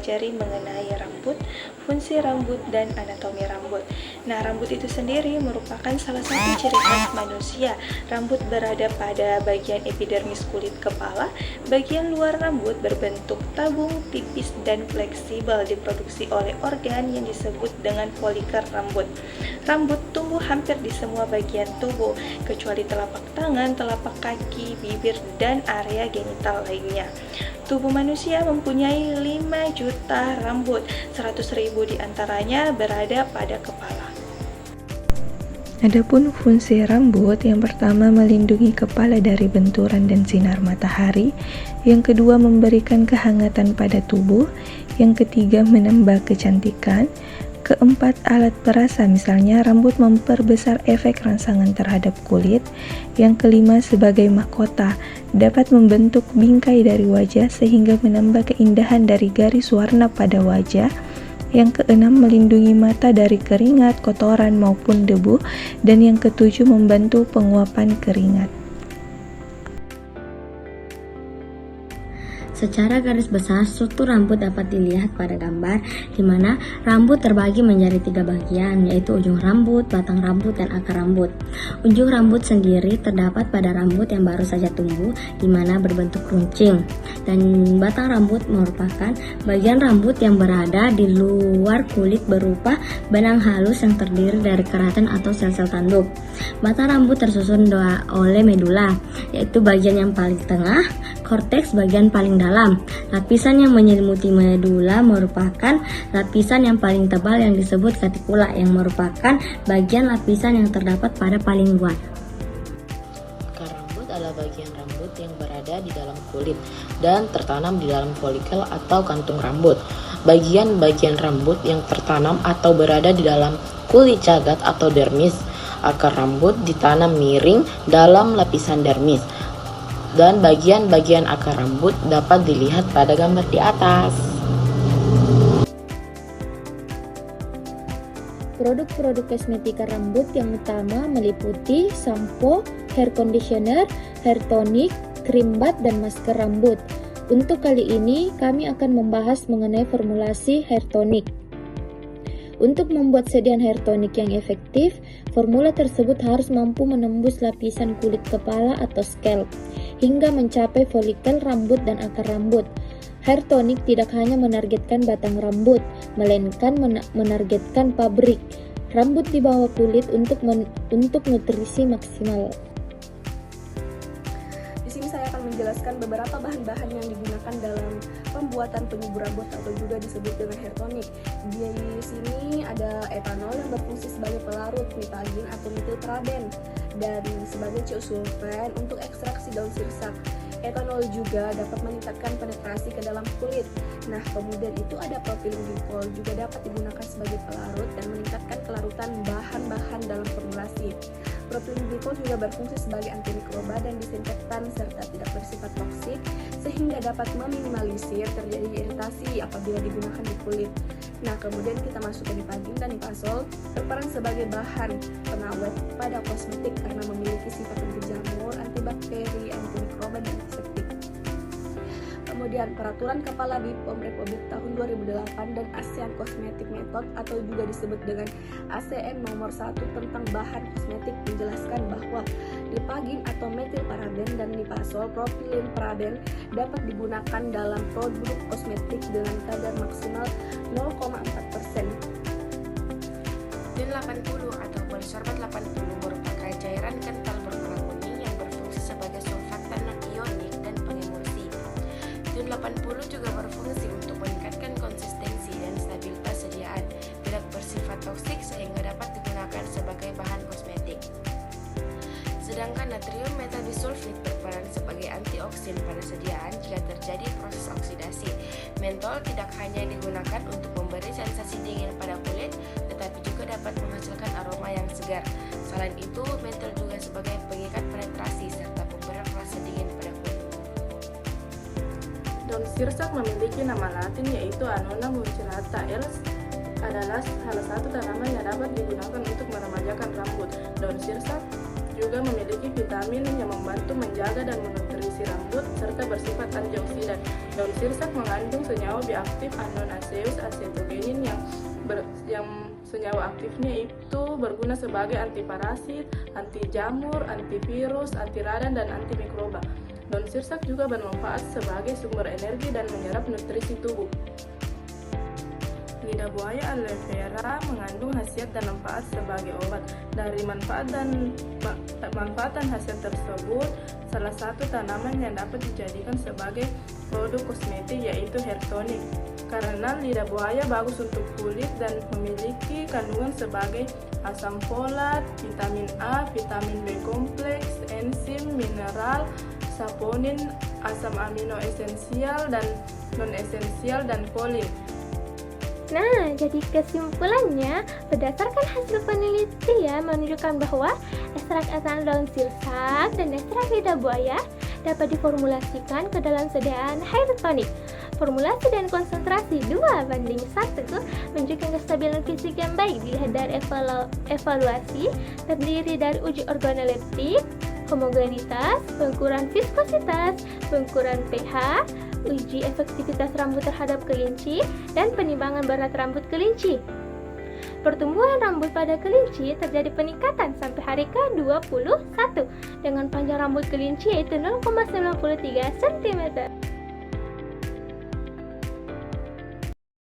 mempelajari mengenai rambut, fungsi rambut, dan anatomi rambut. Nah, rambut itu sendiri merupakan salah satu ciri khas manusia. Rambut berada pada bagian epidermis kulit kepala. Bagian luar rambut berbentuk tabung, tipis, dan fleksibel, diproduksi oleh organ yang disebut dengan folikel rambut. Rambut tumbuh hampir di semua bagian tubuh, kecuali telapak tangan, telapak kaki, bibir, dan area genital lainnya. Tubuh manusia mempunyai 5 juta rambut, 100.000 diantaranya berada pada kepala. Adapun fungsi rambut, yang pertama melindungi kepala dari benturan dan sinar matahari, yang kedua memberikan kehangatan pada tubuh, yang ketiga menambah kecantikan, keempat alat perasa, misalnya rambut memperbesar efek rangsangan terhadap kulit, yang kelima sebagai mahkota, dapat membentuk bingkai dari wajah sehingga menambah keindahan dari garis warna pada wajah, yang keenam melindungi mata dari keringat, kotoran maupun debu, dan yang ketujuh membantu penguapan keringat. Secara garis besar, struktur rambut dapat dilihat pada gambar, di mana rambut terbagi menjadi 3 bagian, yaitu ujung rambut, batang rambut, dan akar rambut. Ujung rambut sendiri terdapat pada rambut yang baru saja tumbuh, di mana berbentuk runcing, dan batang rambut merupakan bagian rambut yang berada di luar kulit berupa benang halus yang terdiri dari keratin atau sel-sel tanduk. Batang rambut tersusun oleh medula, yaitu bagian yang paling tengah, korteks bagian paling dalam. Lapisan yang menyelimuti medula merupakan lapisan yang paling tebal yang disebut cuticula, yang merupakan bagian lapisan yang terdapat pada paling luar. Akar rambut adalah bagian rambut yang berada di dalam kulit dan tertanam di dalam folikel atau kantung rambut. Bagian-bagian rambut yang tertanam atau berada di dalam kulit cagat atau dermis. Akar rambut ditanam miring dalam lapisan dermis. Dan bagian-bagian akar rambut dapat dilihat pada gambar di atas. Produk-produk kosmetika rambut yang utama meliputi sampo, hair conditioner, hair tonic, krim bat, dan masker rambut. Untuk kali ini, kami akan membahas mengenai formulasi hair tonic. Untuk membuat sediaan hair tonic yang efektif, formula tersebut harus mampu menembus lapisan kulit kepala atau scalp, hingga mencapai folikel rambut dan akar rambut. Hair tonic tidak hanya menargetkan batang rambut, melainkan menargetkan pabrik rambut di bawah kulit untuk nutrisi maksimal. Di sini saya akan menjelaskan beberapa bahan-bahan yang digunakan dalam pembuatan penyubur rambut atau juga disebut dengan hair tonic. Di sini ada etanol yang berfungsi sebagai pelarut nitagin atau metilpraben dan sebagai thiosulfan untuk ekstraksi daun sirsak. Etanol juga dapat meningkatkan penetrasi ke dalam kulit. Nah, kemudian itu ada propylene glycol juga dapat digunakan sebagai pelarut dan meningkatkan kelarutan bahan-bahan dalam formulasi. Propylene glycol juga berfungsi sebagai antimikroba dan disinfektan serta tidak bersifat toksik sehingga dapat meminimalisir terjadinya iritasi apabila digunakan di kulit. Nah, kemudian kita masuk ke nipagin dan nipasol berperan sebagai bahan pengawet pada kosmetik karena memiliki sifat anti-jamur, antibakteri, antimikroba, dan antiseptik. Kemudian Peraturan Kepala BPOM Republik tahun 2008 dan ASEAN Cosmetic Method atau juga disebut dengan ACM nomor 1 tentang bahan kosmetik menjelaskan bahwa nipagin atau metilparaben dan nipasol propylene paraben dapat digunakan dalam produk kosmetik dengan kadar maksimal 0,4%. DIN 80 atau polisorbat 80 merupakan cairan kental berwarna kuning yang berfungsi sebagai sulfatan non-ionik dan pengemulsi. DIN 80 juga berfungsi untuk meningkatkan konsistensi dan stabilitas sediaan, tidak bersifat toksik sehingga dapat digunakan sebagai bahan kosmetik. Sedangkan natrium metabisulfit berperan sebagai antioksin pada sediaan jika terjadi proses oksidasi. Mentol tidak hanya digunakan untuk memberi sensasi dingin pada kulit, tetapi juga dapat menghasilkan aroma yang segar. Selain itu, mentol juga sebagai pengikat penetrasi serta pemberi rasa dingin pada kulit. Daun sirsak memiliki nama latin yaitu Annona musculata. Adalah salah satu tanaman yang dapat digunakan untuk meremajakan rambut. Daun sirsak juga memiliki vitamin yang membantu menjaga dan nutrisi rambut, serta bersifat antioksidan. Daun sirsak mengandung senyawa bioaktif Annonaceus acetogenin yang senyawa aktifnya itu berguna sebagai antiparasit, anti jamur, antivirus, anti radang, dan antimikroba. Daun sirsak juga bermanfaat sebagai sumber energi dan menyerap nutrisi tubuh. Lidah buaya aloe vera mengandung khasiat dan manfaat sebagai obat. Dari manfaat dan khasiat tersebut, salah satu tanaman yang dapat dijadikan sebagai produk kosmetik yaitu hair tonic. Karena lidah buaya bagus untuk kulit dan memiliki kandungan sebagai asam folat, vitamin A, vitamin B kompleks, enzim, mineral, saponin, asam amino esensial dan non-esensial, dan folin. Nah, jadi kesimpulannya, berdasarkan hasil penelitian menunjukkan bahwa ekstrak etanol daun sirsak dan ekstrak lidah buaya dapat diformulasikan ke dalam sediaan hair tonic. Formulasi dan konsentrasi 2:1 menunjukkan kestabilan fisik yang baik dilihat dari evaluasi terdiri dari uji organoleptik, homogenitas, pengukuran viskositas, pengukuran pH, uji efektivitas rambut terhadap kelinci, dan penimbangan berat rambut kelinci. Pertumbuhan rambut pada kelinci terjadi peningkatan sampai hari ke-21 dengan panjang rambut kelinci yaitu 0,93 cm.